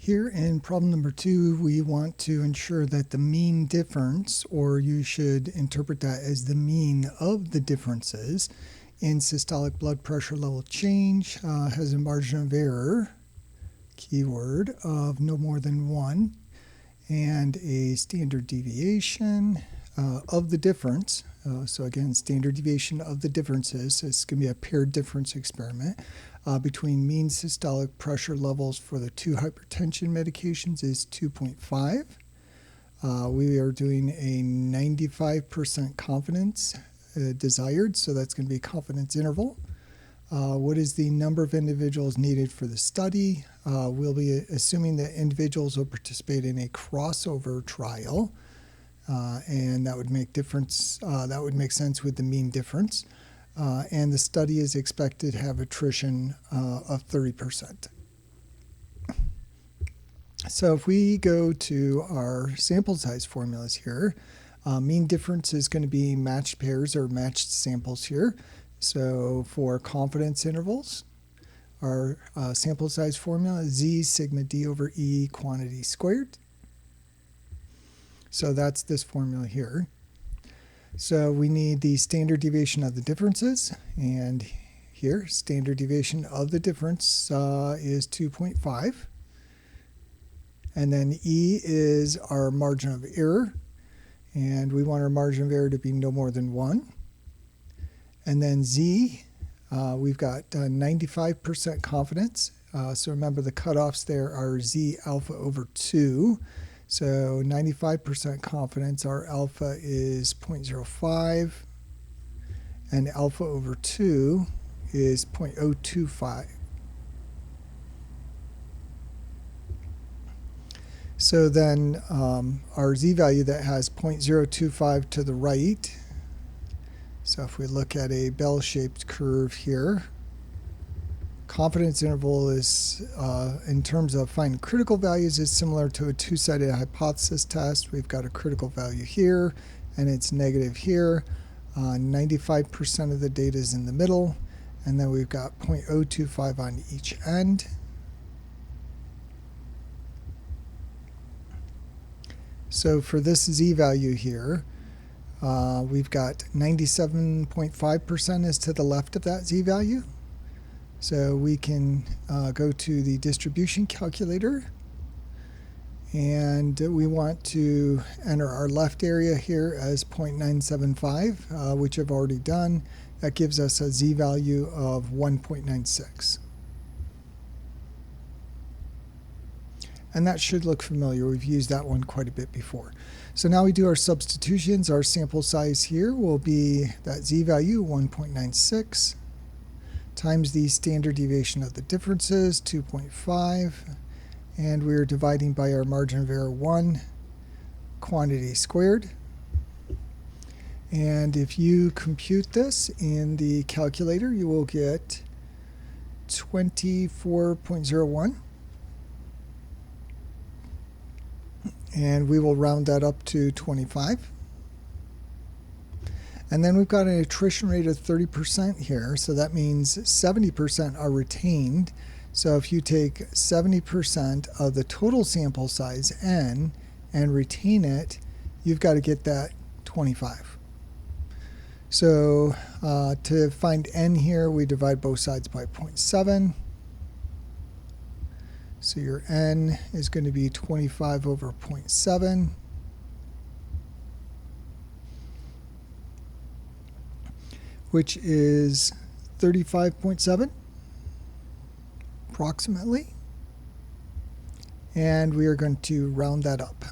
Here in problem number 2, we want to ensure that the mean difference, or you should interpret that as the mean of the differences in systolic blood pressure level change, has a margin of error, keyword, of no more than 1, and a standard deviation of the difference. So again, standard deviation of the differences. So it's going to be a paired difference experiment. Between mean systolic pressure levels for the 2 hypertension medications is 2.5. We are doing a 95% confidence desired, so that's going to be confidence interval. What is the number of individuals needed for the study? We'll be assuming that individuals will participate in a crossover trial, and that would make sense with the mean difference. And the study is expected to have attrition of 30%. So if we go to our sample size formulas here, mean difference is going to be matched pairs or matched samples here. So for confidence intervals, our sample size formula is Z sigma D over E quantity squared. So that's this formula here. So we need the standard deviation of the differences, and here standard deviation of the difference is 2.5, and then E is our margin of error, and we want our margin of error to be no more than 1. And then Z, we've got 95% confidence, so remember the cutoffs there are Z alpha over 2. So 95% confidence, our alpha is 0.05, and alpha over 2 is 0.025. So then our z-value that has 0.025 to the right, so if we look at a bell-shaped curve here, confidence interval is, in terms of finding critical values, is similar to a two-sided hypothesis test. We've got a critical value here, and it's negative here. 95% of the data is in the middle, and then we've got 0.025 on each end. So for this z-value here, we've got 97.5% is to the left of that z-value. So we can go to the distribution calculator, and we want to enter our left area here as 0.975, which I've already done. That gives us a z-value of 1.96. And that should look familiar. We've used that one quite a bit before. So now we do our substitutions. Our sample size here will be that z-value, 1.96. times the standard deviation of the differences, 2.5, and we're dividing by our margin of error 1, quantity squared. And if you compute this in the calculator, you will get 24.01, and we will round that up to 25. And then we've got an attrition rate of 30% here, so that means 70% are retained. So if you take 70% of the total sample size n and retain it, you've got to get that 25. So to find n here, we divide both sides by 0.7. So your n is going to be 25 over 0.7. which is 35.7 approximately, and we are going to round that up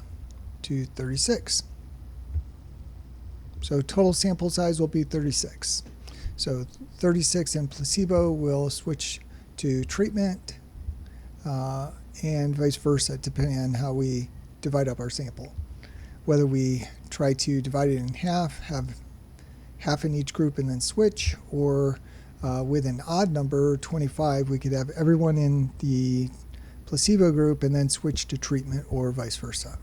to 36. So total sample size will be 36. So 36 in placebo will switch to treatment, and vice versa, depending on how we divide up our sample. Whether we try to divide it in half, have half in each group and then switch, or with an odd number, 25, we could have everyone in the placebo group and then switch to treatment, or vice versa.